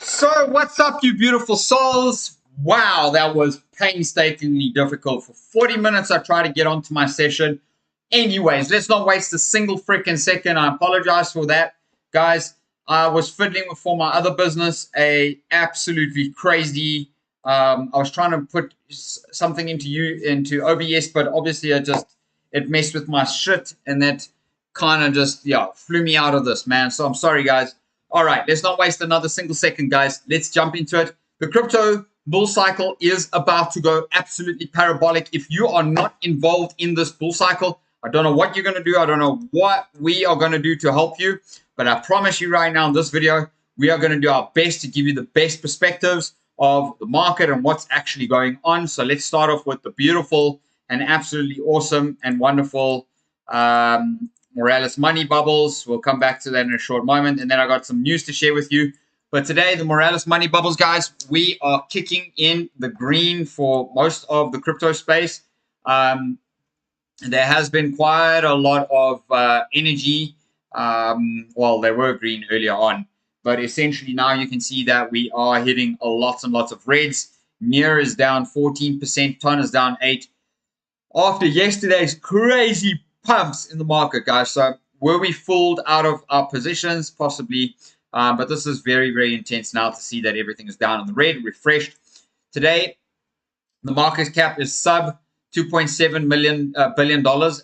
So, what's up, you beautiful souls? Wow, that was painstakingly difficult. For 40 minutes, I tried to get onto my session. Anyways, let's not waste a single freaking second. I apologize for that, guys. I was fiddling for my other business, absolutely crazy. I was trying to put something into OBS, but obviously it messed with my shit, and that kind of just flew me out of this, man. So I'm sorry, guys. All right, let's not waste another single second, guys. Let's jump into it. The crypto bull cycle is about to go absolutely parabolic. If you are not involved in this bull cycle, I don't know what you're going to do. I don't know what we are going to do to help you. But I promise you right now in this video, we are going to do our best to give you the best perspectives of the market and what's actually going on. So let's start off with the beautiful and absolutely awesome and wonderful Morales money bubbles. We'll come back to that in a short moment. And then I got some news to share with you. But today, the Morales money bubbles, guys, we are kicking in the green for most of the crypto space. There has been quite a lot of energy. Well, they were green earlier on. But essentially now you can see that we are hitting lots and lots of reds. NIR is down 14%. TON is down 8%. After yesterday's crazy pumps in the market, guys. So were we fooled out of our positions? Possibly. But this is very, very intense now to see that everything is down in the red, refreshed. Today, the market cap is sub $2.7 billion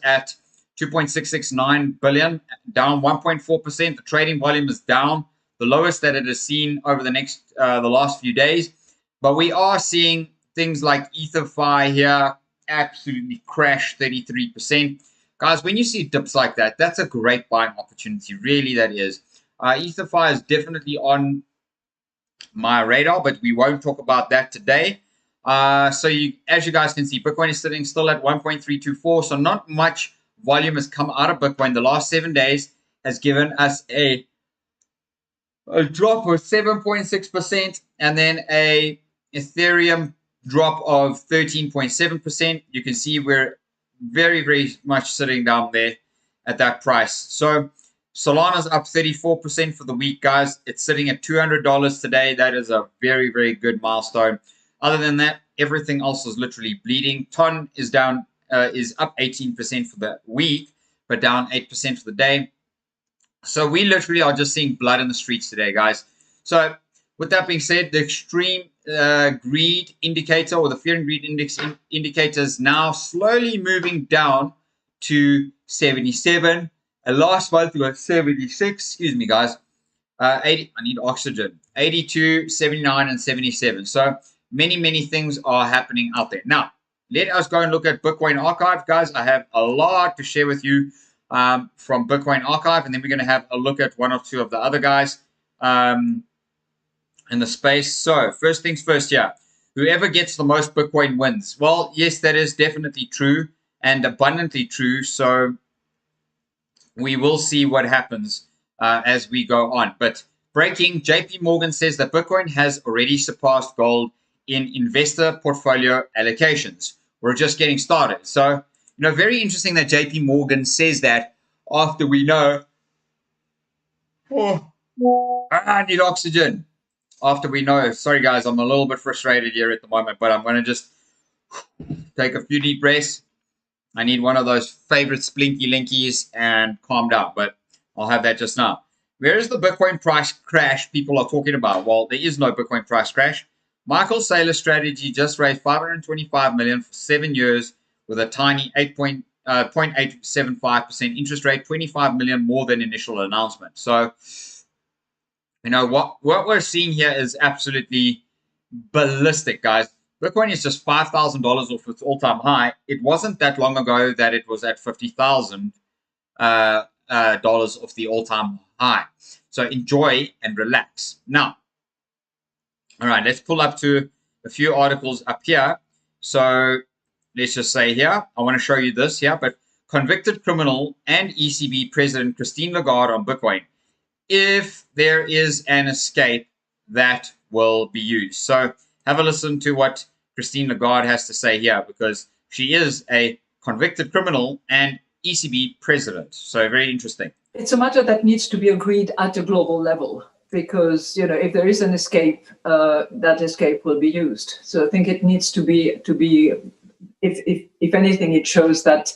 at $2.669 billion, down 1.4%. The trading volume is down, the lowest that it has seen over the last few days. But we are seeing things like EtherFi here absolutely crash 33%. Guys, when you see dips like that, that's a great buying opportunity. Really, that is. EtherFi is definitely on my radar, but we won't talk about that today. As you guys can see, Bitcoin is sitting still at 1.324. So not much volume has come out of Bitcoin. The last 7 days has given us a drop of 7.6%, and then a Ethereum drop of 13.7%. You can see we're very, very much sitting down there at that price. So Solana's up 34% for the week, guys. It's sitting at $200 today. That is a very, very good milestone. Other than that, everything else is literally bleeding. TON is down, is up 18% for the week, but down 8% for the day. So we literally are just seeing blood in the streets today, guys. So with that being said, the extreme greed indicator, or the fear and greed index indicator, is now slowly moving down to 77. And last month we got 76. Excuse me, guys. 80. I need oxygen. 82, 79, and 77. So many things are happening out there. Now, let us go and look at Bitcoin Archive, guys. I have a lot to share with you from Bitcoin Archive, and then we're going to have a look at one or two of the other guys in the space. So first things first, whoever gets the most Bitcoin wins. Well, yes, that is definitely true and abundantly true. So we will see what happens as we go on. But breaking, JP Morgan says that Bitcoin has already surpassed gold in investor portfolio allocations. We're just getting started. So, very interesting that JP Morgan says that after we know, I need oxygen. After we know, sorry guys, I'm a little bit frustrated here at the moment, but I'm going to just take a few deep breaths. I need one of those favorite Splinky Linkies and calm down, but I'll have that just now. Where is the Bitcoin price crash people are talking about? Well, there is no Bitcoin price crash. Michael Saylor's strategy just raised $525 million for 7 years with a tiny 0.875% interest rate, $25 million more than initial announcement. So, what we're seeing here is absolutely ballistic, guys. Bitcoin is just $5,000 off its all-time high. It wasn't that long ago that it was at $50,000 off the all-time high. So enjoy and relax. Now, all right, let's pull up to a few articles up here. So let's just say here, I want to show you this here, but convicted criminal and ECB President Christine Lagarde on Bitcoin. If there is an escape, that will be used. So have a listen to what Christine Lagarde has to say here, because she is a convicted criminal and ECB president. So very interesting. It's a matter that needs to be agreed at a global level. because, you know, if there is an escape, that escape will be used. So I think it needs to be if anything, it shows that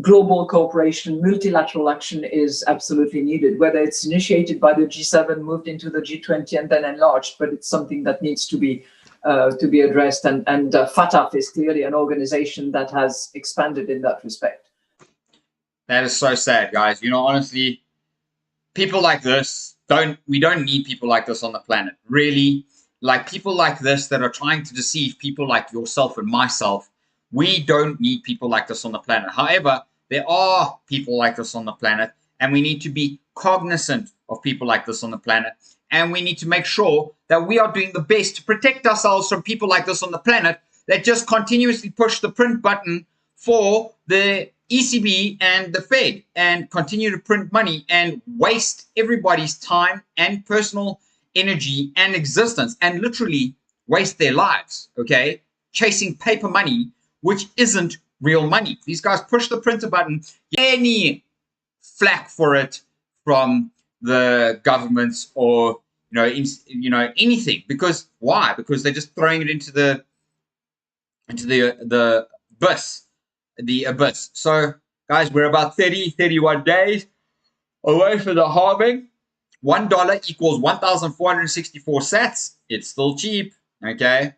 global cooperation, multilateral action is absolutely needed, whether it's initiated by the G7, moved into the G20, and then enlarged, but it's something that needs to be addressed. And FATF is clearly an organization that has expanded in that respect. That is so sad, guys. You know, honestly, people like this, we don't need people like this on the planet. Really, like people like this that are trying to deceive people like yourself and myself. We don't need people like this on the planet. However, there are people like this on the planet, and we need to be cognizant of people like this on the planet. And we need to make sure that we are doing the best to protect ourselves from people like this on the planet that just continuously push the print button for the ECB and the Fed and continue to print money and waste everybody's time and personal energy and existence and literally waste their lives, okay, chasing paper money, which isn't real money. These guys push the printer button, any flack for it from the governments or anything. Because why? Because they're just throwing it into the abyss. So guys, we're about 31 days away from the halving. $1 equals 1,464 sats. It's still cheap. Okay.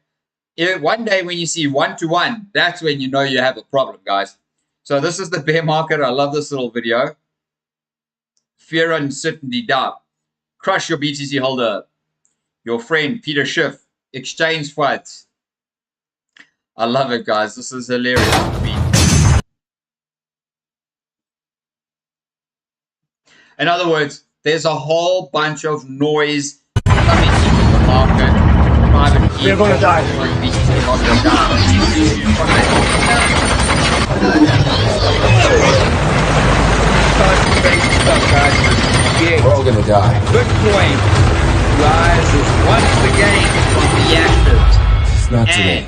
One day when you see 1-to-1, that's when you know you have a problem, guys. So this is the bear market. I love this little video. Fear, uncertainty, doubt. Crush your BTC holder. Your friend Peter Schiff. Exchange fights. I love it, guys. This is hilarious to me. In other words, there's a whole bunch of noise coming into the market. We're going to die. We're all going to die. Bitcoin rises once again from the ashes. It's not today.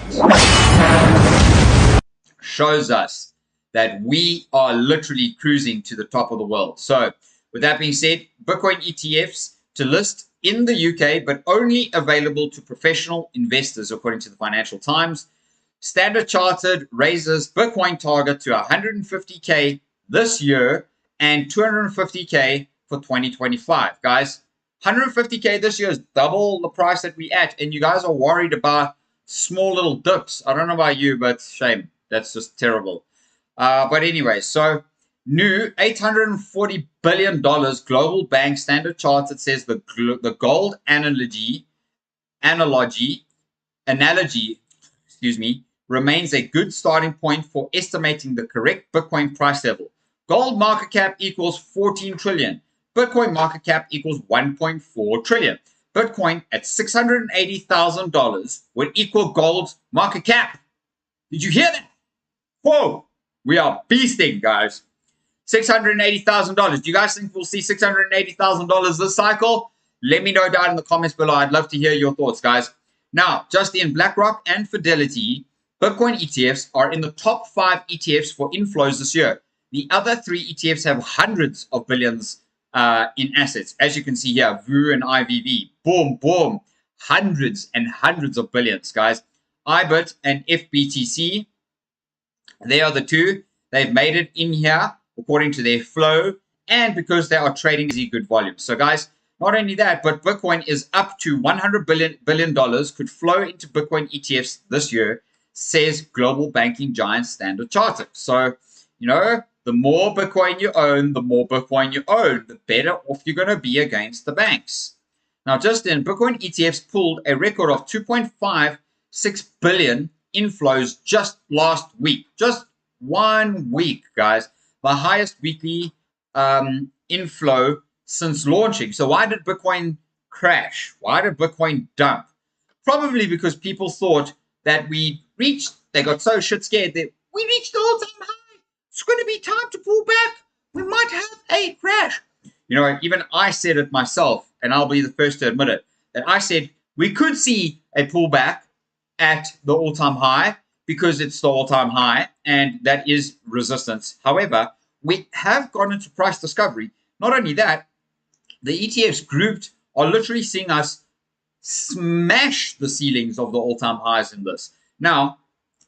Shows us that we are literally cruising to the top of the world. So, with that being said, Bitcoin ETFs to list in the UK, but only available to professional investors, according to the Financial Times. Standard Chartered raises Bitcoin target to 150K this year and 250K for 2025. Guys, 150K this year is double the price that we at, and you guys are worried about small little dips. I don't know about you, but shame. That's just terrible. But anyway, so new $840 billion global bank Standard Chartered says the gold analogy, remains a good starting point for estimating the correct Bitcoin price level. Gold market cap equals 14 trillion. Bitcoin market cap equals 1.4 trillion. Bitcoin at $680,000 would equal gold's market cap. Did you hear that? Whoa, we are beasting, guys. $680,000. Do you guys think we'll see $680,000 this cycle? Let me know down in the comments below. I'd love to hear your thoughts, guys. Now, just in BlackRock and Fidelity, Bitcoin ETFs are in the top 5 ETFs for inflows this year. The other 3 ETFs have hundreds of billions in assets. As you can see here, VU and IVV. Boom, boom. Hundreds and hundreds of billions, guys. IBIT and FBTC, they are the 2. They've made it in here according to their flow and because they are trading good volume. So, guys, not only that, but Bitcoin is up to $100 billion could flow into Bitcoin ETFs this year, says global banking giant Standard Chartered. So, you know, the more Bitcoin you own, the better off you're going to be against the banks. Now, just in, Bitcoin ETFs pulled a record of 2.56 billion inflows just last week. Just 1 week, guys. The highest weekly inflow since launching. So why did Bitcoin crash? Why did Bitcoin dump? Probably because people thought that they got so shit scared that we reached the all-time high. It's going to be time to pull back. We might have a crash. You know, even I said it myself, and I'll be the first to admit it, that I said we could see a pullback at the all-time high because it's the all-time high, and that is resistance. However, we have gone into price discovery. Not only that, the ETFs grouped are literally seeing us smash the ceilings of the all-time highs in this. Now,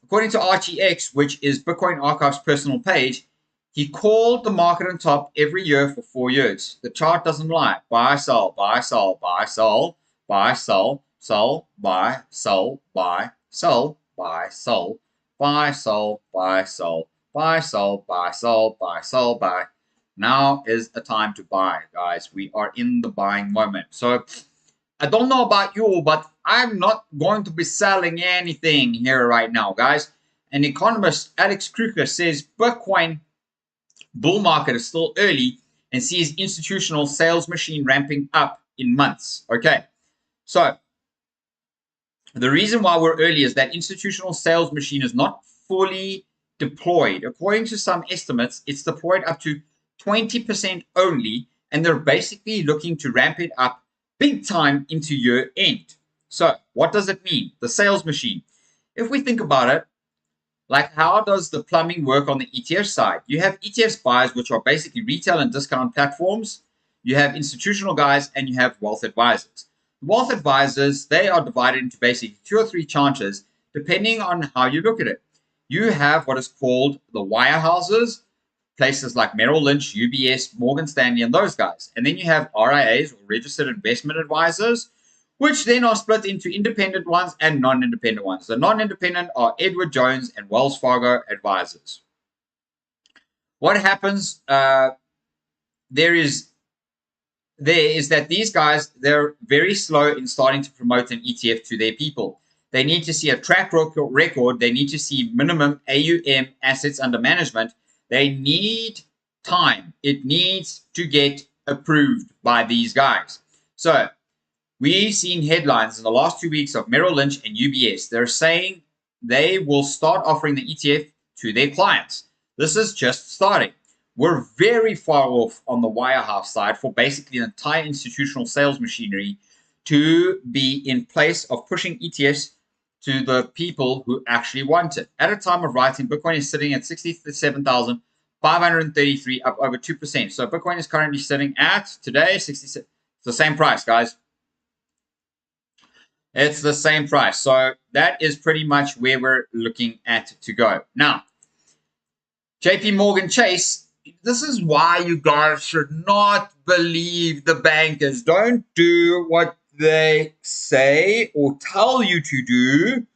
according to RTX, which is Bitcoin Archive's personal page, he called the market on top every year for 4 years. The chart doesn't lie. Buy, sell, buy, sell, buy, sell, buy, sell, sell, buy, sell, buy, sell, buy, sell, buy, sell, buy, sell, buy, sell, buy, sell, buy, sell, buy. Now is the time to buy, guys. We are in the buying moment. So I don't know about you, but I'm not going to be selling anything here right now, guys. An economist, Alex Kruger, says Bitcoin bull market is still early and sees institutional sales machine ramping up in months. Okay, so the reason why we're early is that institutional sales machine is not fully deployed. According to some estimates, it's deployed up to 20% only, and they're basically looking to ramp it up big time into year end. So what does it mean? The sales machine. If we think about it, like how does the plumbing work on the ETF side? You have ETF buyers, which are basically retail and discount platforms. You have institutional guys, and you have wealth advisors. Wealth advisors, they are divided into basically 2 or 3 tranches, depending on how you look at it. You have what is called the wirehouses, places like Merrill Lynch, UBS, Morgan Stanley, and those guys. And then you have RIAs, or registered investment advisors, which then are split into independent ones and non-independent ones. The non-independent are Edward Jones and Wells Fargo advisors. What happens there is that these guys, they're very slow in starting to promote an ETF to their people. They need to see a track record. They need to see minimum AUM, assets under management. They need time. It needs to get approved by these guys. So we've seen headlines in the last 2 weeks of Merrill Lynch and UBS. They're saying they will start offering the ETF to their clients. This is just starting. We're very far off on the wirehouse side for basically an entire institutional sales machinery to be in place of pushing ETFs to the people who actually want it. At a time of writing, Bitcoin is sitting at 67,533, up over 2%. So Bitcoin is currently sitting at, today, 67. It's the same price, guys. It's the same price. So that is pretty much where we're looking at to go. Now, JP Morgan Chase, this is why you guys should not believe the bankers. Don't do what they say or tell you to do.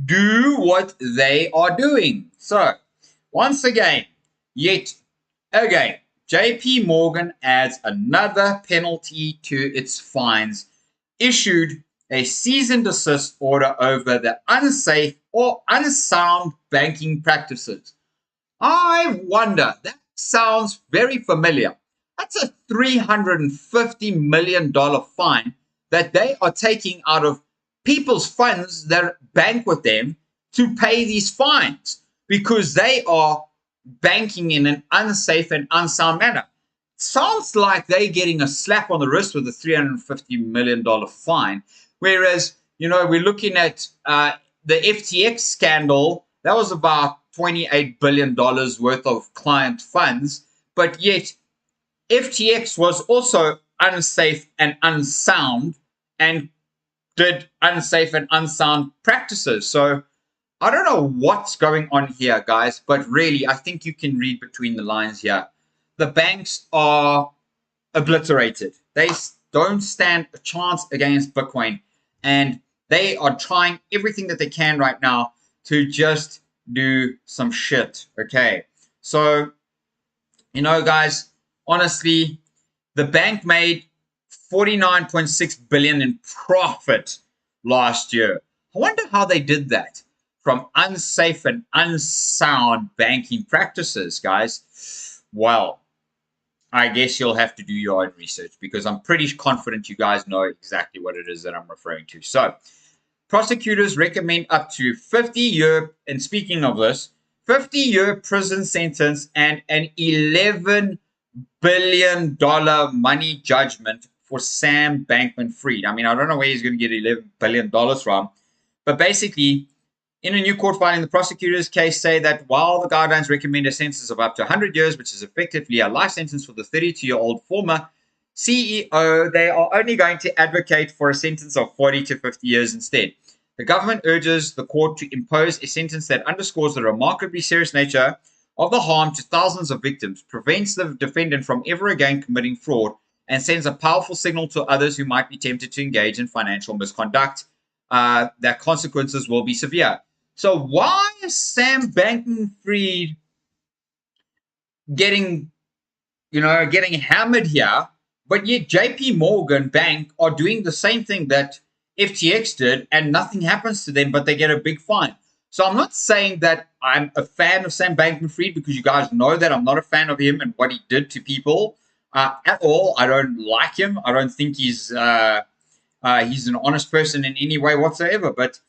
Do what they are doing. So, once again, yet again, JP Morgan adds another penalty to its fines, issued a cease and desist order over the unsafe or unsound banking practices. I wonder, that sounds very familiar. That's a $350 million fine that they are taking out of people's funds that bank with them to pay these fines because they are banking in an unsafe and unsound manner. Sounds like they're getting a slap on the wrist with a $350 million fine. Whereas, you know, we're looking at the FTX scandal. That was about $28 billion worth of client funds. But yet, FTX was also unsafe and unsound and did unsafe and unsound practices. So I don't know what's going on here, guys, but really, I think you can read between the lines here. The banks are obliterated. They don't stand a chance against Bitcoin, and they are trying everything that they can right now to just do some shit. Okay, so, you know, guys, honestly, the bank made $49.6 billion in profit last year. I wonder how they did that from unsafe and unsound banking practices, guys. Well, I guess you'll have to do your own research because I'm pretty confident you guys know exactly what it is that I'm referring to. So, prosecutors recommend up to 50-year, and speaking of this, 50-year prison sentence and an $11 billion money judgment for Sam Bankman-Fried. I mean, I don't know where he's going to get $11 billion from, but basically, in a new court filing, the prosecutor's case say that while the guidelines recommend a sentence of up to 100 years, which is effectively a life sentence for the 32-year-old former CEO, they are only going to advocate for a sentence of 40 to 50 years instead. The government urges the court to impose a sentence that underscores the remarkably serious nature of the harm to thousands of victims, prevents the defendant from ever again committing fraud, and sends a powerful signal to others who might be tempted to engage in financial misconduct that consequences will be severe. So why is Sam Bankman-Fried getting hammered here, but yet JP Morgan Bank are doing the same thing that FTX did and nothing happens to them, but they get a big fine? So I'm not saying that I'm a fan of Sam Bankman-Fried, because you guys know that I'm not a fan of him and what he did to people at all. I don't like him. I don't think he's an honest person in any way whatsoever. But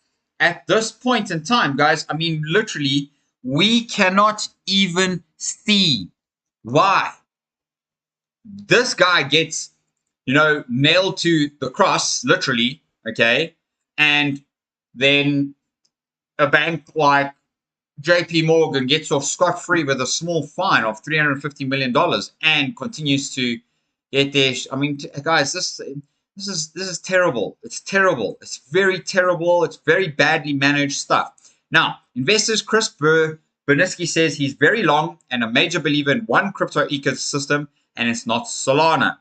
at this point in time, guys, I mean, literally, we cannot even see why this guy gets, nailed to the cross, literally, okay? And then a bank like JP Morgan gets off scot-free with a small fine of $350 million and continues to get there. I mean, guys, this is terrible. It's terrible. It's very terrible. It's very badly managed stuff. Now, investors, Chris Bernitzky says he's very long and a major believer in one crypto ecosystem, and it's not Solana.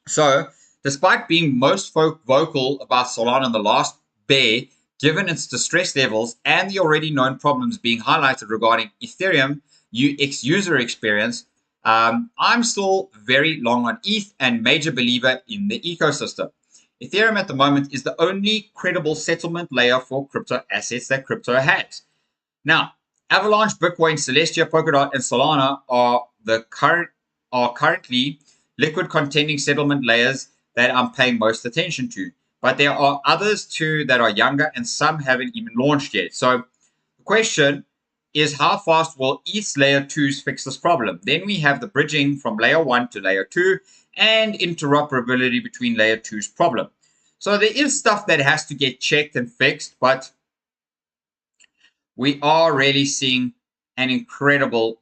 So, despite being most vocal about Solana in the last bear, given its distress levels and the already known problems being highlighted regarding Ethereum UX user experience, I'm still very long on ETH and major believer in the ecosystem. Ethereum at the moment is the only credible settlement layer for crypto assets that crypto has. Now, Avalanche, Bitcoin, Celestia, Polkadot, and Solana are currently liquid contending settlement layers that I'm paying most attention to. But there are others too that are younger, and some haven't even launched yet. So the question is, how fast will ETH's layer 2s fix this problem? Then we have the bridging from layer 1 to layer 2 and interoperability between layer 2's problem. So there is stuff that has to get checked and fixed, but we are really seeing an incredible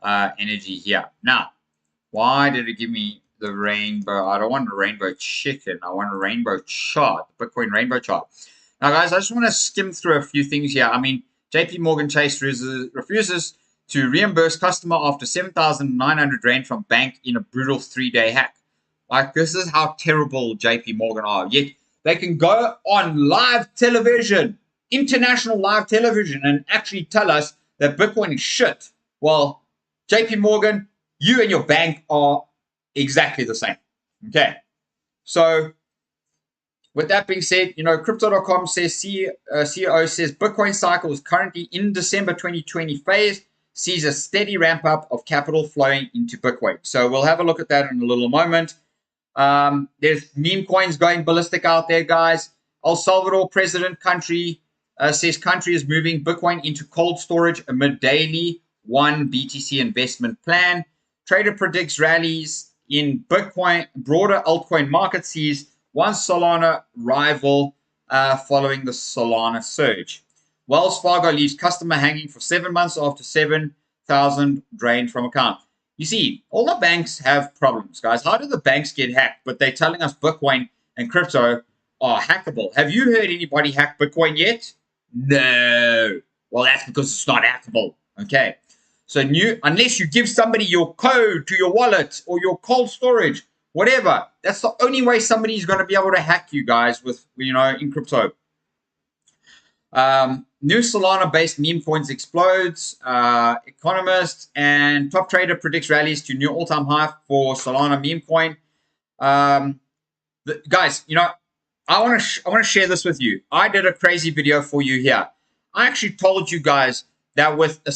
energy here. Now, why did it give me the rainbow? I don't want a rainbow chicken. I want a rainbow chart, Bitcoin rainbow chart. Now, guys, I just want to skim through a few things here. I mean, JP Morgan Chase refuses to reimburse customer after 7,900 Rand from bank in a brutal 3-day hack. Like, this is how terrible JP Morgan are. Yet they can go on live television, international live television, and actually tell us that Bitcoin is shit. Well, JP Morgan, you and your bank are exactly the same. Okay. So with that being said, Crypto.com says CEO says Bitcoin cycle is currently in December 2020 phase, sees a steady ramp up of capital flowing into Bitcoin. So we'll have a look at that in a little moment. There's meme coins going ballistic out there, guys. El Salvador president says country is moving Bitcoin into cold storage amid daily 1 BTC investment plan. Trader predicts rallies in Bitcoin, broader altcoin market sees one Solana rival following the Solana surge. Wells Fargo leaves customer hanging for 7 months after 7,000 drained from account. You see, all the banks have problems, guys. How do the banks get hacked? But they're telling us Bitcoin and crypto are hackable. Have you heard anybody hack Bitcoin yet? No. Well, that's because it's not hackable. Okay. So unless you give somebody your code to your wallet or your cold storage, whatever, that's the only way somebody's going to be able to hack you guys with, in crypto. New Solana-based meme coins explodes. Economist and top trader predicts rallies to new all-time high for Solana meme coin. Guys, I want to share this with you. I did a crazy video for you here. I actually told you guys that with a